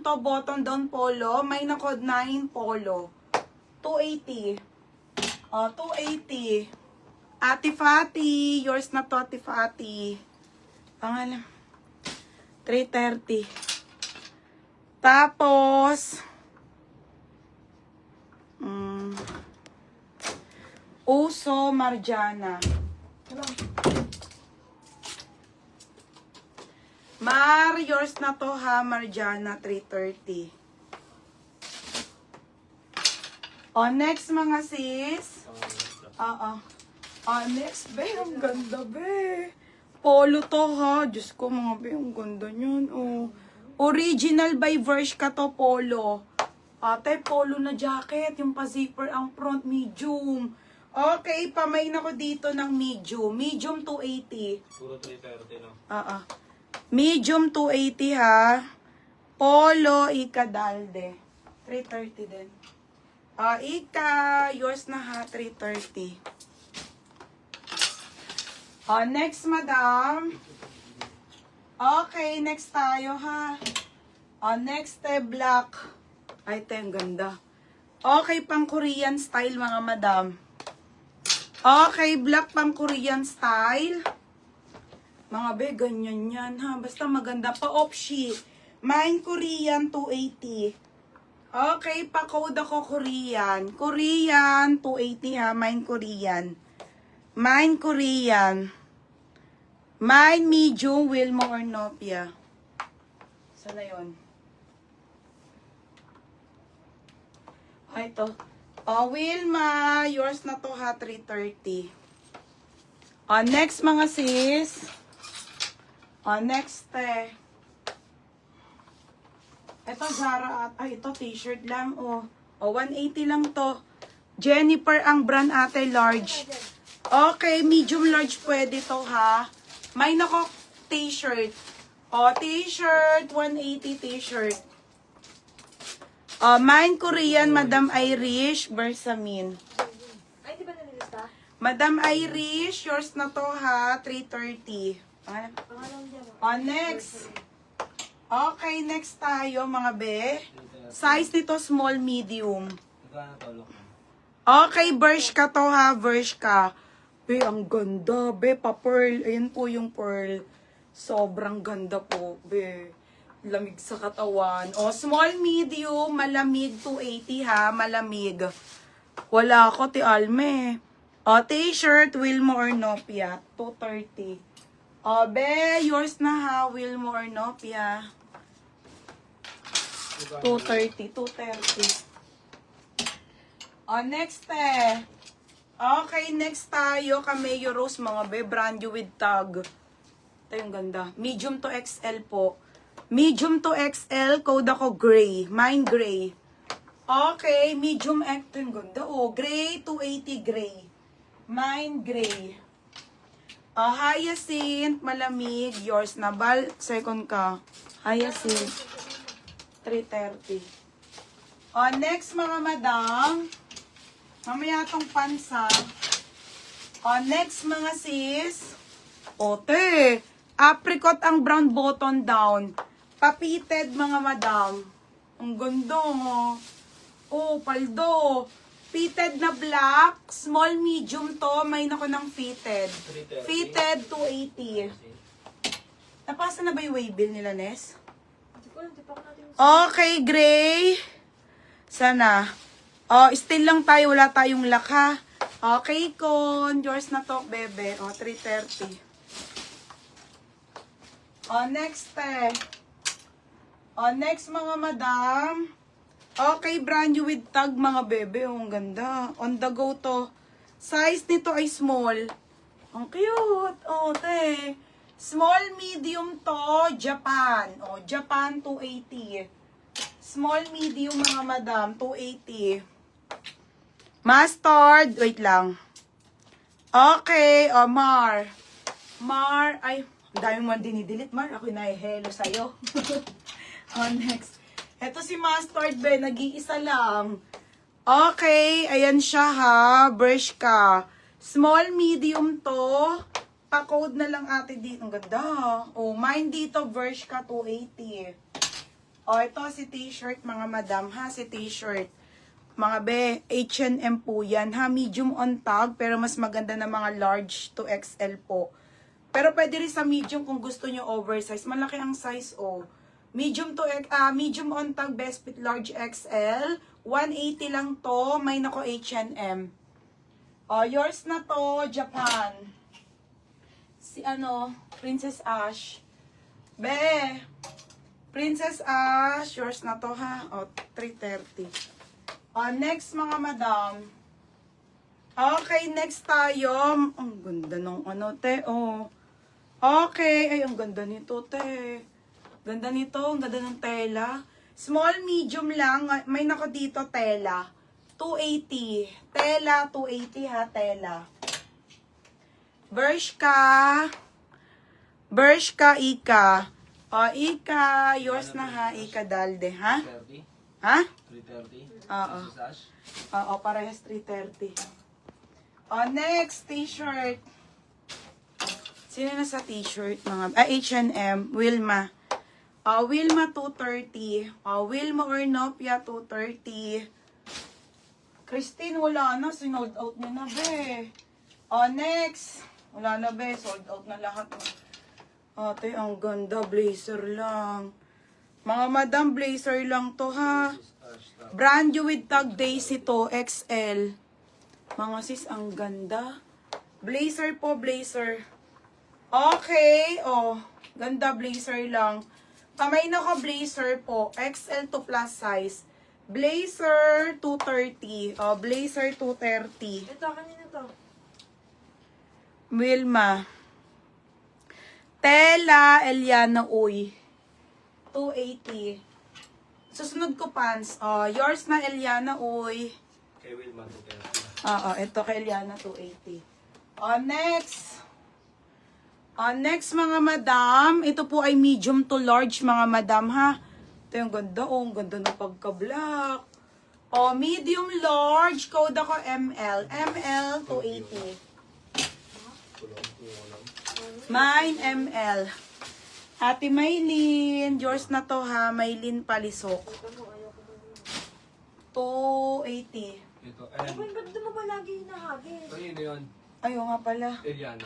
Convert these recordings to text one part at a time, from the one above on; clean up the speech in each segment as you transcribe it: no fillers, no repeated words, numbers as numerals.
to, button down polo. May na-code 9 polo. 280. 280. Ate Fati. Yours na to, Ate Fati. Pangalan. 330. Tapos, Uso Marjana. Mar, yours na to ha, Marjana, 330. O, next mga sis. Next, be, ang ganda, be. Polo to ha. Diyos ko, mga be, ang ganda nyon. Oh. Original by Bershka to, polo. Ate, polo na jacket. Yung pa-zipper ang front, medium. Okay, pamain ako dito ng medium. Medium 280. Puro 330, no? Medium 280 ha. Polo, Ika Dalde. 330 din. Ika, yours na ha, 330. Next, madam. Okay, next tayo ha. Next, black. Ay, ang ganda. Okay, pang Korean style mga madam. Okay, black pang Korean style. Mga be, ganyan yan ha. Basta maganda pa. Opshi. Mine Korean 280. Okay, pa-code ako Korean. Korean 280 ha. Mine Korean. Mine Korean. Mine medium, Wilmo or Nopia. Sana yun? Ito. Wilma, yours na to ha, 330. Next mga sis. Next Ito Zara at, ito t-shirt lang, 180 lang to. Jennifer ang brand ate, large. Okay, medium large pwede to ha. May nako t-shirt. T-shirt, 180 t-shirt. Mine Korean, Madam Irish, Bersamin. Ay, di ba nalilista? Madam Irish, yours na to ha, 330. Next. Okay, next tayo mga be. Size nito small, medium. Okay, Bershka to ha, Bershka. Be, ang ganda, be, pa-pearl. Ayan po yung pearl. Sobrang ganda po, be. Lamig sa katawan. Small, medium, malamig, 280 ha, malamig. Wala ako, ti Alme. T-shirt, Wilmo or Nopia, 230. Be, yours na ha, Wilmo or Nopia. 230, 230. Next Okay, next tayo, Cameo Rose, mga be, brand new with tag. Ito yung ganda. Medium to XL po. Medium to XL, code ako gray. Mine gray. Okay, medium ito yung ganda. Gray, 280 gray. Mine gray. Hyacinth, malamig. Yours na. Second ka. Hyacinth. 330. Next mga madam. Mamaya itong pansa. Next mga sis. Te. Apricot ang brown button down. Papited mga madam. Ang ganda paldo. Fitted na black. Small, medium to. May nako ng fitted. Fitted 280. Napasa na ba yung way bill nila, Nes? Okay, gray. Sana. Still lang tayo. Wala tayong laka. Okay, con. Yours na to, bebe. 330. Next next mga madam. Okay, brand new with tag mga bebe. Ang ganda. On the go to. Size nito ay small. Ang cute. Te. Small, medium to. Japan. Japan 280. Small, medium mga madam. 280. Mustard. Wait lang. Okay. Mar. Ay. Ang dami mo dinidelete, Mar. Ako na-hello sa'yo. Next. Ito si Mustard, be. Nag-iisa lang. Okay. Ayan siya, ha. Bershka. Small, medium to. Pa-code na lang ate dito. Ang ganda, ha. Mine dito, Bershka 280. O, ito si t-shirt, mga madam, ha? Si t-shirt. Mga be, H&M po yan, ha? Medium on tag, pero mas maganda na mga large to XL po. Pero pwede rin sa medium kung gusto nyo oversize. Malaki ang size, oh. Medium on tag, best fit, large XL. 180 lang to. May nako H&M. Oh, yours na to, Japan. Si Princess Ash. Be, Princess Ash, yours na to, ha? Oh, 330. Next, mga madam. Okay, next tayo. Ang ganda ng te, oh. Okay, ay, ang ganda nito, te. Ganda nito, ang ganda ng tela. Small, medium lang. May nako dito, tela. 280. Tela, 280 ha, tela. Bershka, Ika. Ika, yours na ha, Ika Dalde, ha? 330? Ha? 330? Oo. Princess Ash? Oo, parehas 330. Next, t-shirt. Sino na sa t-shirt, mga... H&M, Wilma. Wilma, 230. Wilma Ornopia, 230. Christine, wala na. Sinold out niya na, be. Next. Wala na, be. Sold out na lahat. Ate, ang ganda. Blazer lang. Mga madam, blazer lang to, ha. Princess Ash. Brand new with tag Daisy to, XL. Mga sis, ang ganda. Blazer po, blazer. Okay, ganda blazer lang. Kamay na ko blazer po, XL to plus size. Blazer 230. Blazer 230. Ito, kanina to. Wilma. Tela Eliana Uy. 280. Susunod ko pants. Yours na Eliana Uy. Kay Wilma, 230. Ito kay Eliana 280. Next. Next, mga madam. Ito po ay medium to large, mga madam, ha. Ito yung ganda, ang ganda ng pagka-black. Medium large. Code ako ML. ML 280. Mine ML. Ate Maylin. Yours na to, ha. Maylin Palisok. 280. Ito, Ay, ba't mo ba lagi hinahagis? Kanino yun? Ayaw nga pala. Eliana?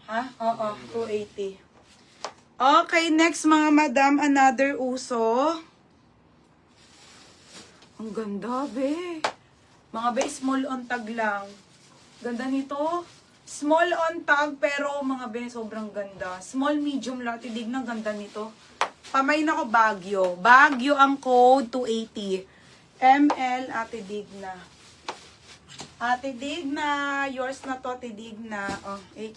Ha? Oo, 280. Okay, next, mga madam, another uso. Ang ganda, be. Mga be, small on tag lang. Ganda nito. Small on tag, pero mga be, sobrang ganda. Small, medium lang. Tidig na ganda nito. Pamay na ko Baguio. Baguio ang code, 280. ML, Ate Digna. Ate Digna, yours na to, Ate Digna. H